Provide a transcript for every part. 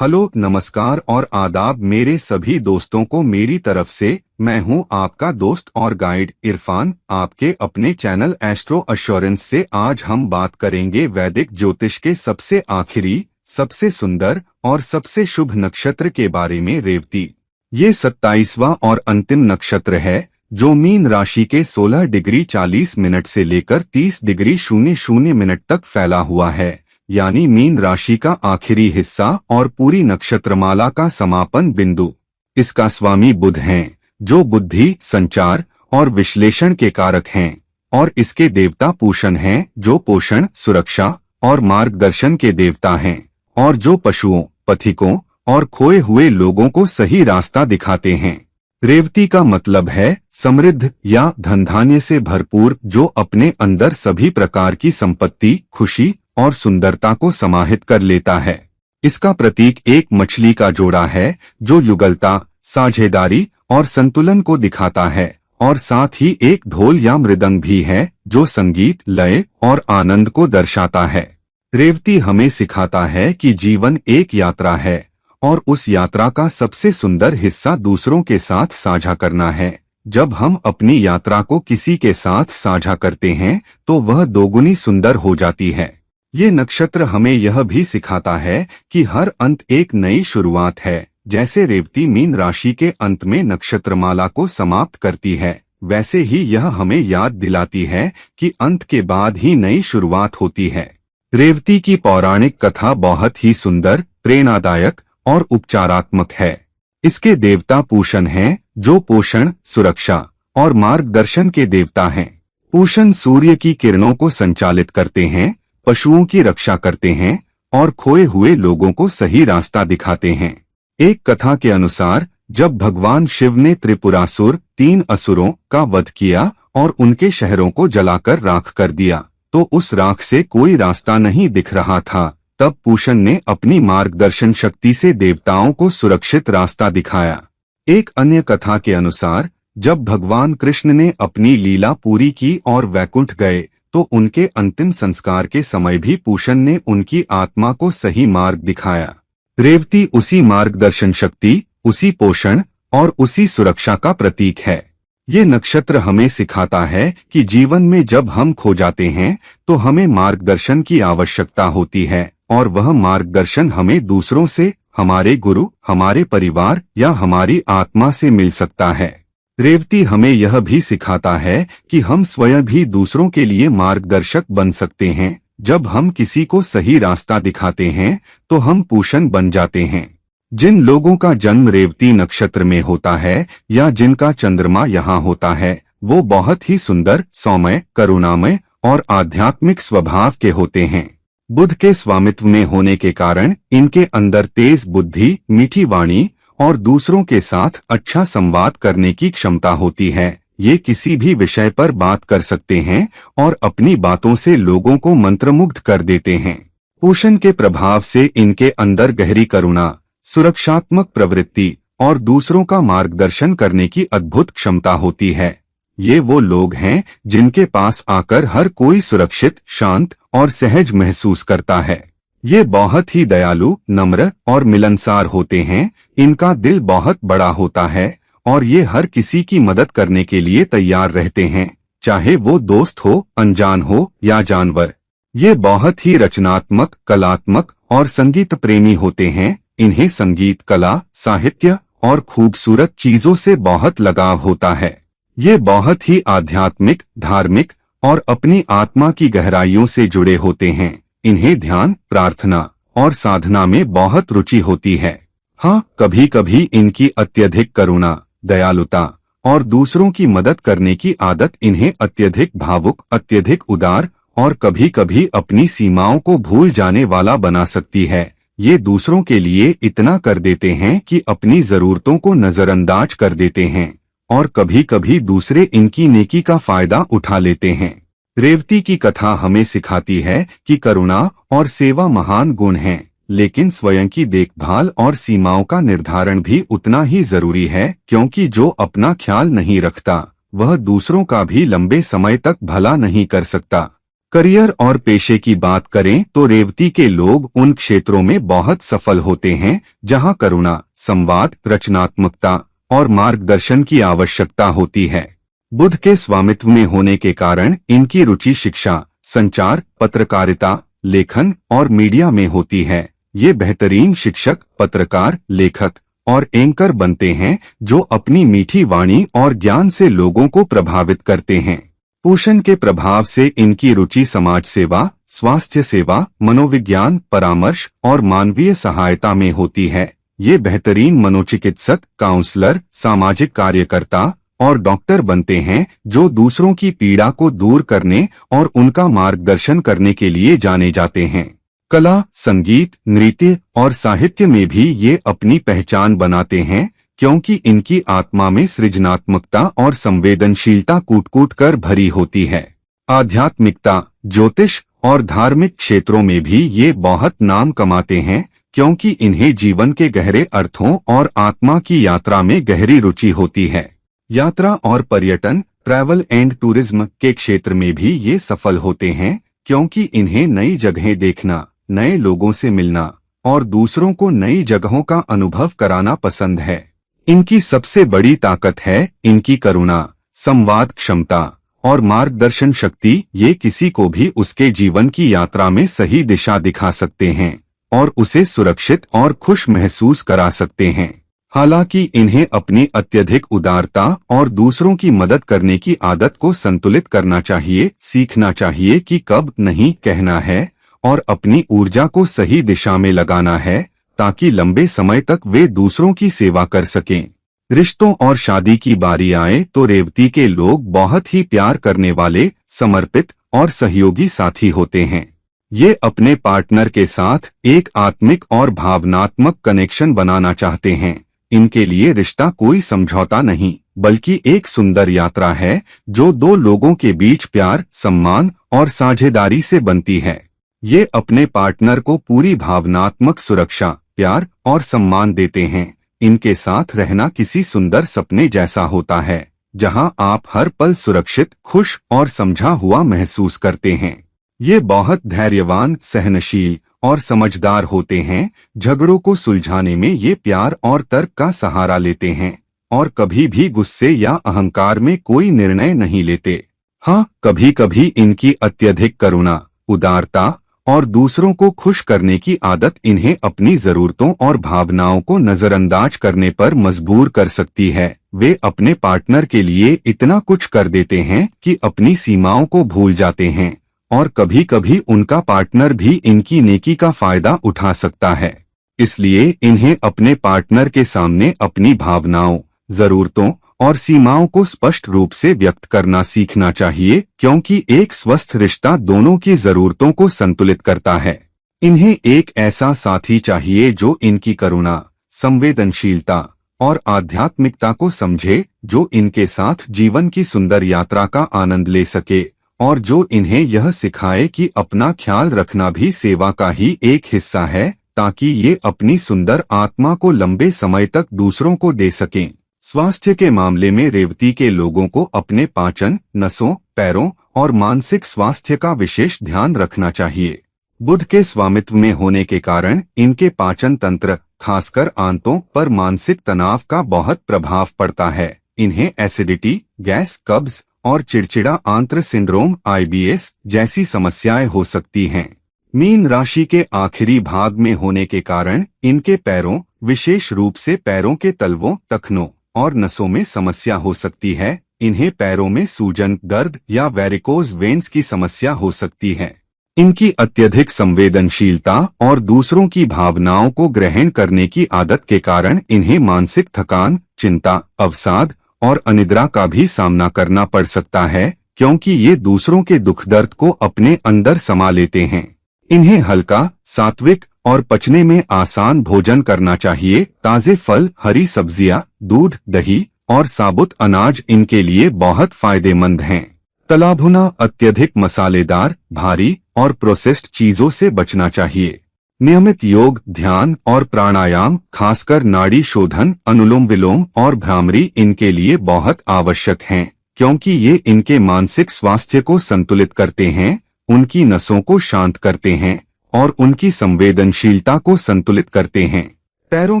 Hello, नमस्कार और आदाब मेरे सभी दोस्तों को मेरी तरफ से। मैं हूं आपका दोस्त और गाइड इरफान, आपके अपने चैनल एस्ट्रो एश्योरेंस से। आज हम बात करेंगे वैदिक ज्योतिष के सबसे आखिरी, सबसे सुंदर और सबसे शुभ नक्षत्र के बारे में। रेवती ये 27वां और अंतिम नक्षत्र है जो मीन राशि के 16 डिग्री 40 मिनट से लेकर 30 डिग्री 00 मिनट तक फैला हुआ है, यानी मीन राशि का आखिरी हिस्सा और पूरी नक्षत्रमाला का समापन बिंदु। इसका स्वामी बुध हैं, जो बुद्धि, संचार और विश्लेषण के कारक हैं, और इसके देवता पूषण हैं, जो पोषण, सुरक्षा और मार्गदर्शन के देवता हैं, और जो पशुओं, पथिकों और खोए हुए लोगों को सही रास्ता दिखाते हैं। रेवती का मतलब है समृद्ध या धन धान्य से भरपूर, जो अपने अंदर सभी प्रकार की संपत्ति, खुशी और सुंदरता को समाहित कर लेता है। इसका प्रतीक एक मछली का जोड़ा है, जो युगलता, साझेदारी और संतुलन को दिखाता है, और साथ ही एक ढोल या मृदंग भी है, जो संगीत, लय और आनंद को दर्शाता है। रेवती हमें सिखाता है कि जीवन एक यात्रा है, और उस यात्रा का सबसे सुंदर हिस्सा दूसरों के साथ साझा करना है। जब हम अपनी यात्रा को किसी के साथ साझा करते हैं तो वह दोगुनी सुंदर हो जाती है। ये नक्षत्र हमें यह भी सिखाता है कि हर अंत एक नई शुरुआत है। जैसे रेवती मीन राशि के अंत में नक्षत्रमाला को समाप्त करती है, वैसे ही यह हमें याद दिलाती है कि अंत के बाद ही नई शुरुआत होती है। रेवती की पौराणिक कथा बहुत ही सुंदर, प्रेरणादायक और उपचारात्मक है। इसके देवता पूषण हैं, जो पोषण, सुरक्षा और मार्गदर्शन के देवता हैं। पूषण सूर्य की किरणों को संचालित करते हैं, पशुओं की रक्षा करते हैं और खोए हुए लोगों को सही रास्ता दिखाते हैं। एक कथा के अनुसार जब भगवान शिव ने त्रिपुरासुर, 3 असुरों का वध किया और उनके शहरों को जलाकर राख कर दिया, तो उस राख से कोई रास्ता नहीं दिख रहा था। तब पूषण ने अपनी मार्गदर्शन शक्ति से देवताओं को सुरक्षित रास्ता दिखाया। एक अन्य कथा के अनुसार जब भगवान कृष्ण ने अपनी लीला पूरी की और वैकुंठ गए, तो उनके अंतिम संस्कार के समय भी पूषण ने उनकी आत्मा को सही मार्ग दिखाया। रेवती उसी मार्गदर्शन शक्ति, उसी पोषण और उसी सुरक्षा का प्रतीक है। ये नक्षत्र हमें सिखाता है कि जीवन में जब हम खो जाते हैं तो हमें मार्गदर्शन की आवश्यकता होती है, और वह मार्गदर्शन हमें दूसरों से, हमारे गुरु, हमारे परिवार या हमारी आत्मा से मिल सकता है। रेवती हमें यह भी सिखाता है कि हम स्वयं भी दूसरों के लिए मार्गदर्शक बन सकते हैं। जब हम किसी को सही रास्ता दिखाते हैं तो हम पूषण बन जाते हैं। जिन लोगों का जन्म रेवती नक्षत्र में होता है या जिनका चंद्रमा यहाँ होता है, वो बहुत ही सुंदर, सौम्य, करुणामय और आध्यात्मिक स्वभाव के होते हैं। बुध के स्वामित्व में होने के कारण इनके अंदर तेज बुद्धि, मीठी वाणी और दूसरों के साथ अच्छा संवाद करने की क्षमता होती है। ये किसी भी विषय पर बात कर सकते हैं और अपनी बातों से लोगों को मंत्रमुग्ध कर देते हैं। पूषण के प्रभाव से इनके अंदर गहरी करुणा, सुरक्षात्मक प्रवृत्ति और दूसरों का मार्गदर्शन करने की अद्भुत क्षमता होती है। ये वो लोग हैं जिनके पास आकर हर कोई सुरक्षित, शांत और सहज महसूस करता है। ये बहुत ही दयालु, नम्र और मिलनसार होते हैं। इनका दिल बहुत बड़ा होता है और ये हर किसी की मदद करने के लिए तैयार रहते हैं, चाहे वो दोस्त हो, अनजान हो या जानवर। ये बहुत ही रचनात्मक, कलात्मक और संगीत प्रेमी होते हैं। इन्हें संगीत, कला, साहित्य और खूबसूरत चीजों से बहुत लगाव होता है। ये बहुत ही आध्यात्मिक, धार्मिक और अपनी आत्मा की गहराइयों से जुड़े होते हैं। इन्हें ध्यान, प्रार्थना और साधना में बहुत रुचि होती है। हाँ, कभी कभी इनकी अत्यधिक करुणा, दयालुता और दूसरों की मदद करने की आदत इन्हें अत्यधिक भावुक, अत्यधिक उदार और कभी कभी अपनी सीमाओं को भूल जाने वाला बना सकती है। ये दूसरों के लिए इतना कर देते हैं कि अपनी जरूरतों को नजरअंदाज कर देते हैं, और कभी कभी दूसरे इनकी नेकी का फायदा उठा लेते हैं। रेवती की कथा हमें सिखाती है कि करुणा और सेवा महान गुण हैं, लेकिन स्वयं की देखभाल और सीमाओं का निर्धारण भी उतना ही जरूरी है, क्योंकि जो अपना ख्याल नहीं रखता वह दूसरों का भी लंबे समय तक भला नहीं कर सकता। करियर और पेशे की बात करें तो रेवती के लोग उन क्षेत्रों में बहुत सफल होते हैं जहां करुणा, संवाद, रचनात्मकता और मार्गदर्शन की आवश्यकता होती है। बुध के स्वामित्व में होने के कारण इनकी रुचि शिक्षा, संचार, पत्रकारिता, लेखन और मीडिया में होती है। ये बेहतरीन शिक्षक, पत्रकार, लेखक और एंकर बनते हैं जो अपनी मीठी वाणी और ज्ञान से लोगों को प्रभावित करते हैं। पोषण के प्रभाव से इनकी रुचि समाज सेवा, स्वास्थ्य सेवा, मनोविज्ञान, परामर्श और मानवीय सहायता में होती है। ये बेहतरीन मनोचिकित्सक, काउंसलर, सामाजिक कार्यकर्ता और डॉक्टर बनते हैं जो दूसरों की पीड़ा को दूर करने और उनका मार्गदर्शन करने के लिए जाने जाते हैं। कला, संगीत, नृत्य और साहित्य में भी ये अपनी पहचान बनाते हैं क्योंकि इनकी आत्मा में सृजनात्मकता और संवेदनशीलता कूट-कूट कर भरी होती है। आध्यात्मिकता, ज्योतिष और धार्मिक क्षेत्रों में भी ये बहुत नाम कमाते हैं क्योंकि इन्हें जीवन के गहरे अर्थों और आत्मा की यात्रा में गहरी रुचि होती है। यात्रा और पर्यटन, ट्रैवल एंड टूरिज्म के क्षेत्र में भी ये सफल होते हैं क्योंकि इन्हें नई जगहें देखना, नए लोगों से मिलना और दूसरों को नई जगहों का अनुभव कराना पसंद है। इनकी सबसे बड़ी ताकत है इनकी करुणा, संवाद क्षमता और मार्गदर्शन शक्ति। ये किसी को भी उसके जीवन की यात्रा में सही दिशा दिखा सकते हैं और उसे सुरक्षित और खुश महसूस करा सकते हैं। हालांकि इन्हें अपनी अत्यधिक उदारता और दूसरों की मदद करने की आदत को संतुलित करना चाहिए, सीखना चाहिए कि कब नहीं कहना है और अपनी ऊर्जा को सही दिशा में लगाना है ताकि लंबे समय तक वे दूसरों की सेवा कर सकें। रिश्तों और शादी की बारी आए तो रेवती के लोग बहुत ही प्यार करने वाले, समर्पित और सहयोगी साथी होते हैं। ये अपने पार्टनर के साथ एक आत्मिक और भावनात्मक कनेक्शन बनाना चाहते हैं। इनके लिए रिश्ता कोई समझौता नहीं बल्कि एक सुंदर यात्रा है जो दो लोगों के बीच प्यार, सम्मान और साझेदारी से बनती है। ये अपने पार्टनर को पूरी भावनात्मक सुरक्षा, प्यार और सम्मान देते हैं। इनके साथ रहना किसी सुंदर सपने जैसा होता है जहां आप हर पल सुरक्षित, खुश और समझा हुआ महसूस करते हैं। ये बहुत धैर्यवान, सहनशील और समझदार होते हैं। झगड़ों को सुलझाने में ये प्यार और तर्क का सहारा लेते हैं और कभी भी गुस्से या अहंकार में कोई निर्णय नहीं लेते। हाँ, कभी कभी इनकी अत्यधिक करुणा, उदारता और दूसरों को खुश करने की आदत इन्हें अपनी जरूरतों और भावनाओं को नजरअंदाज करने पर मजबूर कर सकती है। वे अपने पार्टनर के लिए इतना कुछ कर देते हैं कि अपनी सीमाओं को भूल जाते हैं और कभी कभी उनका पार्टनर भी इनकी नेकी का फायदा उठा सकता है। इसलिए इन्हें अपने पार्टनर के सामने अपनी भावनाओं, जरूरतों और सीमाओं को स्पष्ट रूप से व्यक्त करना सीखना चाहिए क्योंकि एक स्वस्थ रिश्ता दोनों की जरूरतों को संतुलित करता है। इन्हें एक ऐसा साथी चाहिए जो इनकी करुणा, संवेदनशीलता और आध्यात्मिकता को समझे, जो इनके साथ जीवन की सुंदर यात्रा का आनंद ले सके और जो इन्हें यह सिखाए कि अपना ख्याल रखना भी सेवा का ही एक हिस्सा है ताकि ये अपनी सुंदर आत्मा को लंबे समय तक दूसरों को दे सकें। स्वास्थ्य के मामले में रेवती के लोगों को अपने पाचन, नसों, पैरों और मानसिक स्वास्थ्य का विशेष ध्यान रखना चाहिए। बुध के स्वामित्व में होने के कारण इनके पाचन तंत्र, खासकर आंतों पर मानसिक तनाव का बहुत प्रभाव पड़ता है। इन्हें एसिडिटी, गैस, कब्ज और चिड़चिड़ा आंत्र सिंड्रोम (IBS) जैसी समस्याएं हो सकती हैं। मीन राशि के आखिरी भाग में होने के कारण इनके पैरों, विशेष रूप से पैरों के तलवों, टखनों और नसों में समस्या हो सकती है। इन्हें पैरों में सूजन, दर्द या वेरिकोज वेन्स की समस्या हो सकती है। इनकी अत्यधिक संवेदनशीलता और दूसरों की भावनाओं को ग्रहण करने की आदत के कारण इन्हें मानसिक थकान, चिंता, अवसाद और अनिद्रा का भी सामना करना पड़ सकता है क्योंकि ये दूसरों के दुख दर्द को अपने अंदर समा लेते हैं। इन्हें हल्का, सात्विक और पचने में आसान भोजन करना चाहिए। ताजे फल, हरी सब्जियां, दूध, दही और साबुत अनाज इनके लिए बहुत फायदेमंद हैं। तला भुना, अत्यधिक मसालेदार, भारी और प्रोसेस्ड चीजों से बचना चाहिए। नियमित योग, ध्यान और प्राणायाम, खासकर नाड़ी शोधन, अनुलोम विलोम और भ्रामरी इनके लिए बहुत आवश्यक हैं क्योंकि ये इनके मानसिक स्वास्थ्य को संतुलित करते हैं, उनकी नसों को शांत करते हैं और उनकी संवेदनशीलता को संतुलित करते हैं। पैरों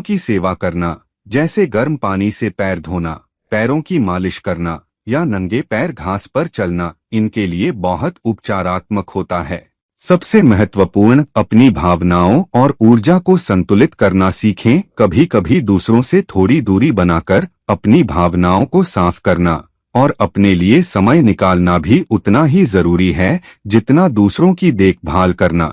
की सेवा करना, जैसे गर्म पानी से पैर धोना, पैरों की मालिश करना या नंगे पैर घास पर चलना, इनके लिए बहुत उपचारात्मक होता है। सबसे महत्वपूर्ण, अपनी भावनाओं और ऊर्जा को संतुलित करना सीखें। कभी कभी दूसरों से थोड़ी दूरी बनाकर अपनी भावनाओं को साफ करना और अपने लिए समय निकालना भी उतना ही जरूरी है जितना दूसरों की देखभाल करना।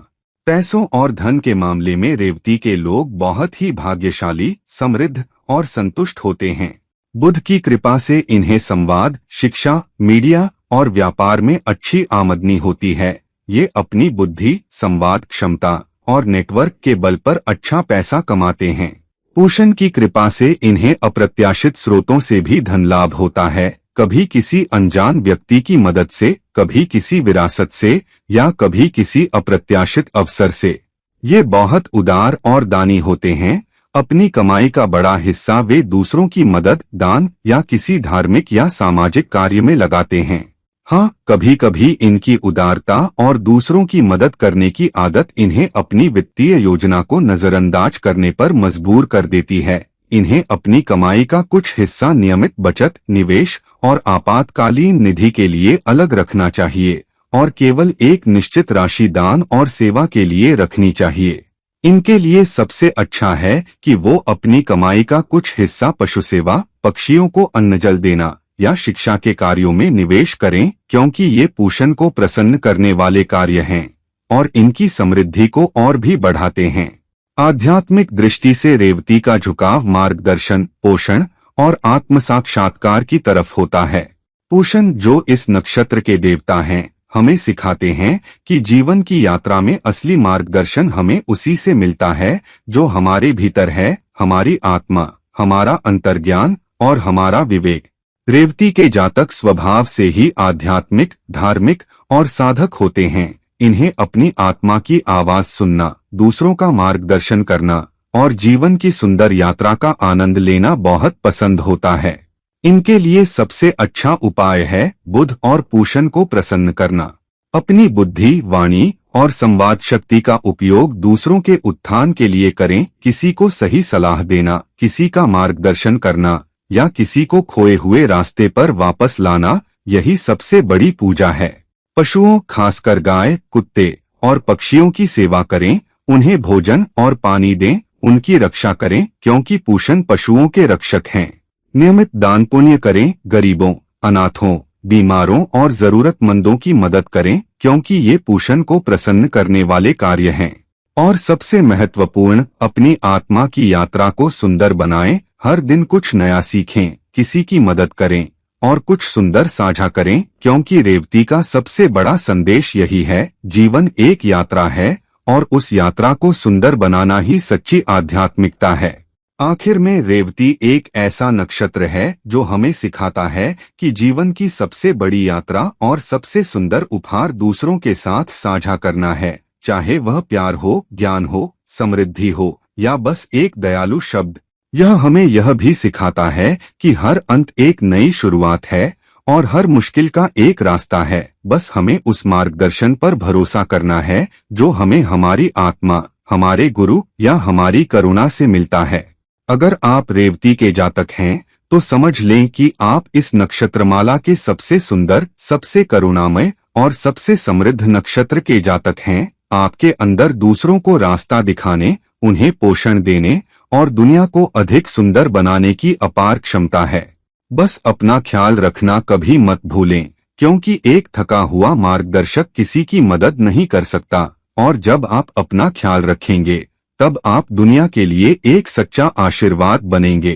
पैसों और धन के मामले में रेवती के लोग बहुत ही भाग्यशाली, समृद्ध और संतुष्ट होते हैं। बुध की कृपा से इन्हें संवाद, शिक्षा, मीडिया और व्यापार में अच्छी आमदनी होती है। ये अपनी बुद्धि, संवाद क्षमता और नेटवर्क के बल पर अच्छा पैसा कमाते हैं। पूषण की कृपा से इन्हें अप्रत्याशित स्रोतों से भी धन लाभ होता है, कभी किसी अनजान व्यक्ति की मदद से, कभी किसी विरासत से या कभी किसी अप्रत्याशित अवसर से। ये बहुत उदार और दानी होते हैं। अपनी कमाई का बड़ा हिस्सा वे दूसरों की मदद, दान या किसी धार्मिक या सामाजिक कार्य में लगाते हैं। हाँ, कभी कभी इनकी उदारता और दूसरों की मदद करने की आदत इन्हें अपनी वित्तीय योजना को नजरअंदाज करने पर मजबूर कर देती है। इन्हें अपनी कमाई का कुछ हिस्सा नियमित बचत, निवेश और आपातकालीन निधि के लिए अलग रखना चाहिए और केवल एक निश्चित राशि दान और सेवा के लिए रखनी चाहिए। इनके लिए सबसे अच्छा है कि वो अपनी कमाई का कुछ हिस्सा पशु सेवा, पक्षियों को अन्न जल देना या शिक्षा के कार्यों में निवेश करें, क्योंकि ये पूषण को प्रसन्न करने वाले कार्य हैं और इनकी समृद्धि को और भी बढ़ाते हैं। आध्यात्मिक दृष्टि से रेवती का झुकाव मार्गदर्शन, पोषण और आत्म साक्षात्कार की तरफ होता है। पूषण, जो इस नक्षत्र के देवता हैं, हमें सिखाते हैं कि जीवन की यात्रा में असली मार्गदर्शन हमें उसी से मिलता है जो हमारे भीतर है, हमारी आत्मा, हमारा अंतर्ज्ञान और हमारा विवेक। रेवती के जातक स्वभाव से ही आध्यात्मिक, धार्मिक और साधक होते हैं। इन्हें अपनी आत्मा की आवाज सुनना, दूसरों का मार्गदर्शन करना और जीवन की सुंदर यात्रा का आनंद लेना बहुत पसंद होता है। इनके लिए सबसे अच्छा उपाय है बुध और पूषण को प्रसन्न करना। अपनी बुद्धि, वाणी और संवाद शक्ति का उपयोग दूसरों के उत्थान के लिए करें। किसी को सही सलाह देना, किसी का मार्गदर्शन करना या किसी को खोए हुए रास्ते पर वापस लाना, यही सबसे बड़ी पूजा है। पशुओं, खासकर गाय, कुत्ते और पक्षियों की सेवा करें। उन्हें भोजन और पानी दें, उनकी रक्षा करें, क्योंकि पूषण पशुओं के रक्षक हैं। नियमित दान पुण्य करें, गरीबों, अनाथों, बीमारों और जरूरतमंदों की मदद करें, क्योंकि ये पूषण को प्रसन्न करने वाले कार्य हैं। और सबसे महत्वपूर्ण, अपनी आत्मा की यात्रा को सुंदर बनाएं। हर दिन कुछ नया सीखें, किसी की मदद करें और कुछ सुंदर साझा करें, क्योंकि रेवती का सबसे बड़ा संदेश यही है, जीवन एक यात्रा है और उस यात्रा को सुंदर बनाना ही सच्ची आध्यात्मिकता है। आखिर में रेवती एक ऐसा नक्षत्र है जो हमें सिखाता है कि जीवन की सबसे बड़ी यात्रा और सबसे सुंदर उपहार दूसरों के साथ साझा करना है, चाहे वह प्यार हो, ज्ञान हो, समृद्धि हो या बस एक दयालु शब्द। यह हमें यह भी सिखाता है कि हर अंत एक नई शुरुआत है और हर मुश्किल का एक रास्ता है। बस हमें उस मार्गदर्शन पर भरोसा करना है जो हमें हमारी आत्मा, हमारे गुरु या हमारी करुणा से मिलता है। अगर आप रेवती के जातक हैं तो समझ लें कि आप इस नक्षत्रमाला के सबसे सुंदर, सबसे करुणामय और सबसे समृद्ध नक्षत्र के जातक हैं। आपके अंदर दूसरों को रास्ता दिखाने, उन्हें पोषण देने और दुनिया को अधिक सुंदर बनाने की अपार क्षमता है। बस अपना ख्याल रखना कभी मत भूलें, क्योंकि एक थका हुआ मार्गदर्शक किसी की मदद नहीं कर सकता, और जब आप अपना ख्याल रखेंगे तब आप दुनिया के लिए एक सच्चा आशीर्वाद बनेंगे।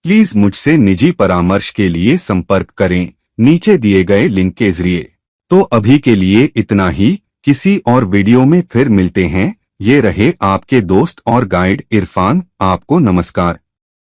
प्लीज मुझसे निजी परामर्श के लिए संपर्क करें नीचे दिए गए लिंक के जरिए। तो अभी के लिए इतना ही, किसी और वीडियो में फिर मिलते हैं। ये रहे आपके दोस्त और गाइड इरफान। आपको नमस्कार।